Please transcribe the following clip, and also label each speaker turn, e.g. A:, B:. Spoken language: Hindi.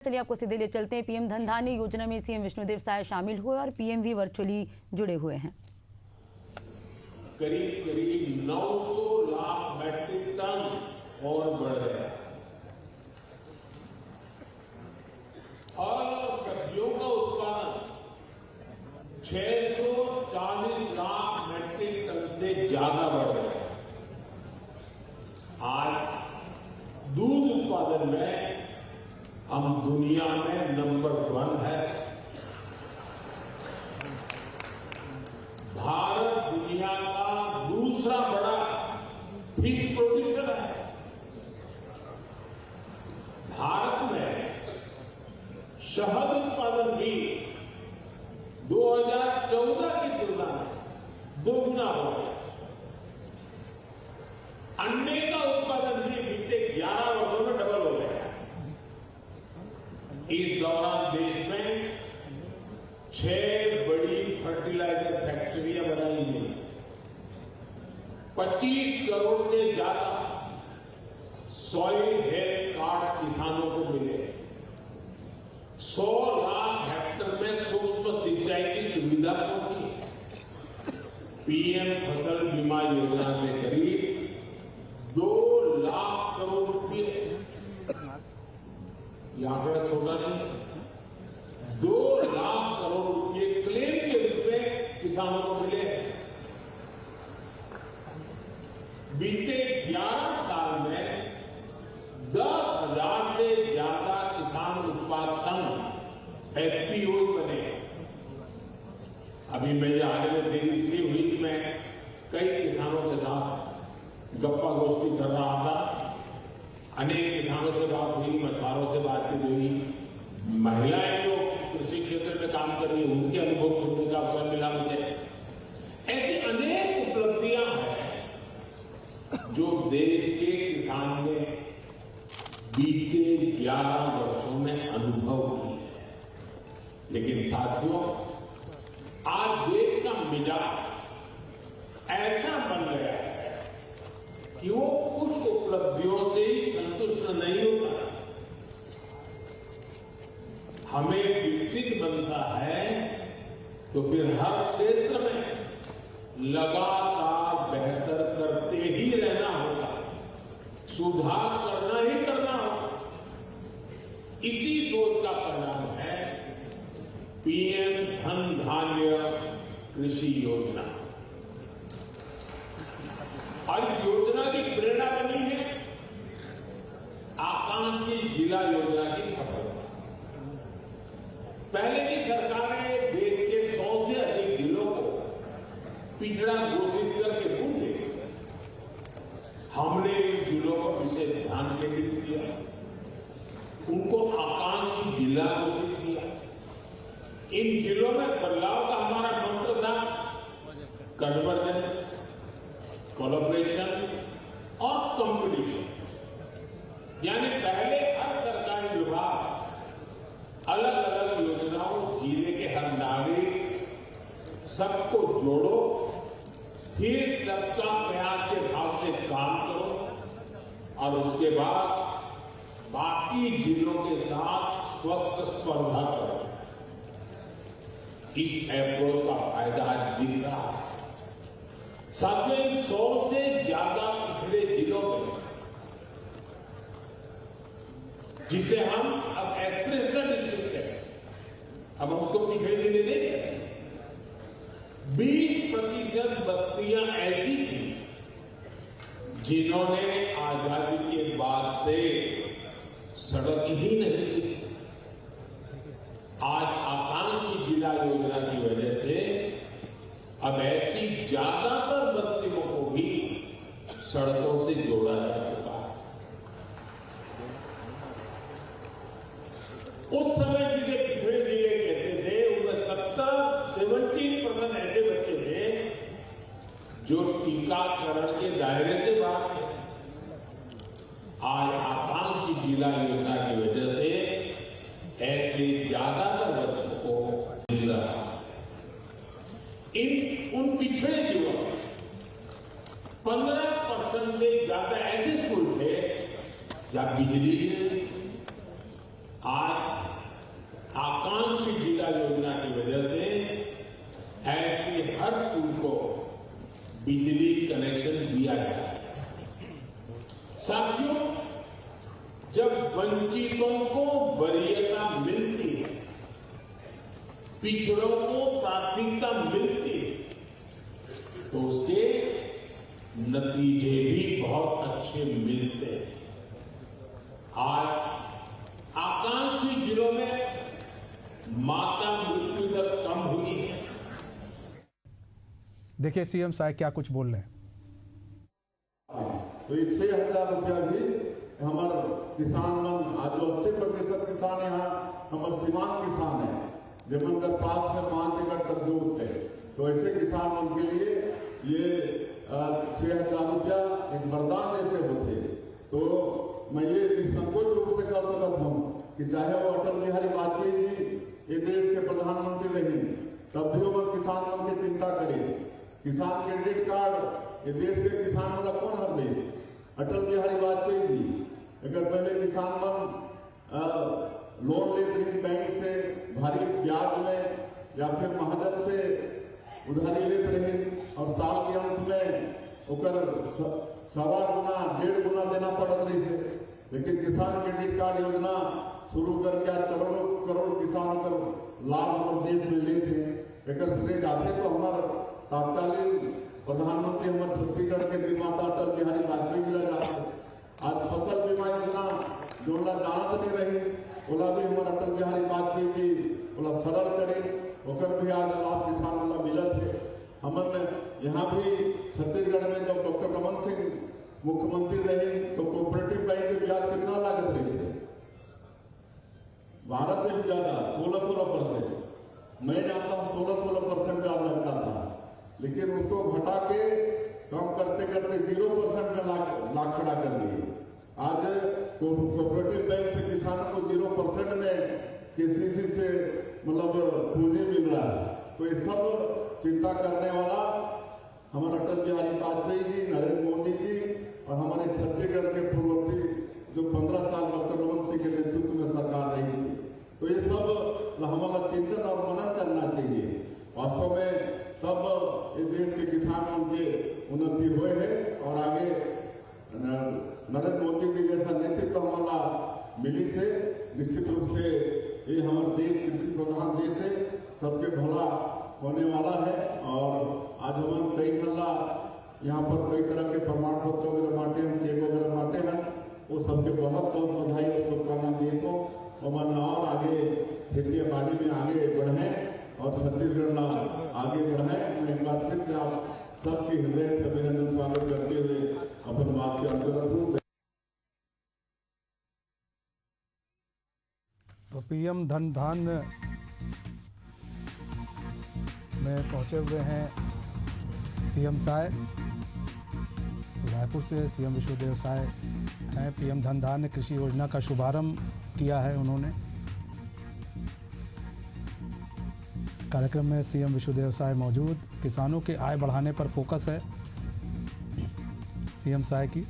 A: चलिए आपको सीधे ले चलते हैं। पीएम धन धान्य योजना में सीएम विष्णुदेव साय शामिल हुए और पीएम भी वर्चुअली जुड़े हुए हैं।
B: करीब करीब 900 लाख मैट्रिक टन और बढ़ गया। फल और सब्जियों का उत्पादन 640 लाख मैट्रिक टन से ज्यादा बढ़ गया। आज दूध उत्पादन में हम दुनिया में नंबर 1 है। भारत दुनिया का दूसरा बड़ा फिश प्रोड्यूसर है। भारत में शहद उत्पादन भी 2014 की तुलना में 2 गुना हो गया। अंडे का उत्पादन भी बीते 11 वर्षों में डबल हो गया। इस दौरान देश में 6 बड़ी फर्टिलाइजर फैक्ट्रियां बनाई गई। 25 करोड़ से ज्यादा सॉइल हेल्थ कार्ड किसानों को मिले। 100 लाख हेक्टेयर में सूक्ष्म सिंचाई की सुविधा पहुंची। पीएम फसल बीमा योजना से करीब 2 लाख करोड़ रुपये, ये आंकड़ा छोटा नहीं, 2 लाख करोड़ रुपये क्लेम के रूप में किसानों को मिले। बीते 11 साल में 10,000 से ज्यादा किसान उत्पाद संघ एफपीओ बने। अभी मैं आने में देरी इसलिए हुई कि मैं कई किसानों के साथ गप्पा गोष्ठी कर रहा था। अनेक किसानों से बात हुई, मछुआरों से बातचीत हुई, महिलाएं जो कृषि क्षेत्र में काम कर रही है उनके अनुभव सुनने का अवसर मिला मुझे। ऐसी अनेक उपलब्धियां हैं जो देश के किसान ने बीते 11 वर्षों में अनुभव की है। लेकिन साथियों, आज देश का मिजाज ऐसा बन गया है कि वो कुछ उपलब्धियों से ही संतुष्ट नहीं होता। हमें विकसित बनता है तो फिर हर क्षेत्र में लगातार बेहतर करते ही रहना होगा, सुधार करना ही करना होगा। इसी सोच का परिणाम है पीएम धन धान्य कृषि योजना। और इस योजना की प्रेरणा बनी है आकांक्षी जिला योजना की सफलता। पहले की सरकारें देश के 100 से अधिक जिलों को पिछड़ा घोषित करके भूल गई। हमने इन जिलों पर विशेष ध्यान केंद्रित किया, उनको आकांक्षी जिला घोषित किया। इन जिलों में बदलाव का हमारा मंत्र था कन्वर्जेंस, कोलैबोरेशन और कंपटीशन। यानी पहले हर सरकारी विभाग अलग अलग योजनाओं, जिले के हर नागरिक सबको जोड़ो, फिर सबका प्रयास के भाव से काम करो और उसके बाद बाकी जिलों के साथ स्वस्थ स्पर्धा करो। इस अप्रोच का फायदा आज दिख रहा है। साथियों, 100 से ज्यादा पिछड़े जिलों में, जिसे हम अब एस्पिरेशनल डिस्ट्रिक्ट कहते हैं, अब हम उसको पिछड़े जिले नहीं कहते। 20% बस्तियां ऐसी थी जिन्होंने आजादी के बाद से सड़क ही नहीं दी। आज आकांक्षी जिला योजना की वजह से अब ऐसी ज्यादातर बस्तियों को भी सड़कों से जोड़ा जा चुका है। उस समय जिसे पिछड़े जिले कहते थे उनमें 17% ऐसे बच्चे थे जो टीकाकरण के दायरे से बाहर थे। आज आकांक्षी जिला योजना की वजह से ऐसे ज्यादातर बच्चों को मिल रहा है। उन पिछड़े जिलों में 15% से ज्यादा ऐसे स्कूल थे जहां बिजली नहीं थी। आज योजना की वजह से ऐसी हर स्कूल को बिजली कनेक्शन दिया जाए। साथियों, जब वंचितों को वरीयता मिलती है, पिछड़ों को प्राथमिकता मिलती है, तो उसके नतीजे भी बहुत अच्छे मिलते हैं। आज आकांक्षी जिलों में माता मृत्यु दर कम हुई है।
C: देखिए सीएम साहब क्या कुछ बोल रहे हैं।
D: तो ये 6,000 रुपया भी हमारे किसान मन आज जो 80% किसान यहाँ हमारे सीमांत किसान है, जिनका पास में 5 एकड़ तक दूर है, तो ऐसे किसान मन के लिए ये 6,000 रुपया एक वरदान जैसे होते। तो मैं ये निसंकोच रूप से कह सकता हूँ कि चाहे वो अटल बिहारी वाजपेयी जी ये देश के प्रधानमंत्री रहे, तब भी वो किसान मन की चिंता करें। किसान क्रेडिट कार्ड ये देश के किसान वाला कौन हर दे? अटल बिहारी वाजपेयी जी। अगर पहले किसान मन लोन लेते रहे बैंक से भारी ब्याज में या फिर महाजन से उधारी लेते रहे और साल के अंत में ओकर 1.25 गुना 1.5 गुना देना पड़त रही है। लेकिन किसान क्रेडिट कार्ड योजना शुरू करके आज करोड़ों करोड़ किसान कर लाभ हमारे देश में ले थे। एक श्रेय जाते तो हमारे तत्कालीन प्रधानमंत्री हमारे छत्तीसगढ़ के निर्माता अटल बिहारी वाजपेयी जी जाते। आज फसल बीमा योजना जो जानत नहीं रही, ओला भी हमारे अटल बिहारी वाजपेयी जी ओला सरल करे, ओकर भी आज लाभ किसान वाला मिलत है। हमन यहाँ भी छत्तीसगढ़ में जब डॉक्टर रमन सिंह मुख्यमंत्री रहे तो कोऑपरेटिव बैंक के ब्याज कितना लागत रही है? 12 से भी ज्यादा 16% मैं जानता हूँ 16% ब्याज लगता था, लेकिन उसको घटा के कम करते करते 0% में ला खड़ा कर दिए। आज कोऑपरेटिव बैंक से किसानों को 0% में केसीसी से मतलब पूंजी मिल रहा है। तो ये सब चिंता करने वाला हमारे अटल बिहारी वाजपेयी जी, नरेंद्र मोदी जी और हमारे छत्तीसगढ़ के पूर्ववर्ती जो 15 साल डॉक्टर रमन सिंह के नेतृत्व में सरकार रही थी। तो ये सब हमारा चिंतन और मनन करना चाहिए। वास्तव में तब ये देश के किसानों के उन्नति हुए है और आगे नरेंद्र मोदी जी जैसा नेतृत्व हमारा मिली से निश्चित रूप से ये हमारा देश कृषि प्रधान देश है, सबके भला होने वाला है। और आज हम कई खल्ला यहाँ पर कई तरह के प्रमाण पत्र वगैरह बांटे हैं, चेक वगैरह बांटे हैं, वो सबके बहुत बहुत बधाई और शुभकामना देता हूँ। और आगे खेती बाड़ी में आगे बढ़े और छत्तीसगढ़ आगे बढ़े। मैं एक बार फिर से आप सबके हृदय से अभिनंदन स्वागत करते हुए अपन बात के अंत रखूँ।
C: तो पीएम धन धान्य में पहुंचे हुए हैं सीएम साहब। रायपुर से सीएम विष्णुदेव साय हैं। पीएम धन धान्य कृषि योजना का शुभारंभ किया है उन्होंने। कार्यक्रम में सीएम विष्णुदेव साय मौजूद। किसानों के आय बढ़ाने पर फोकस है सीएम साय की।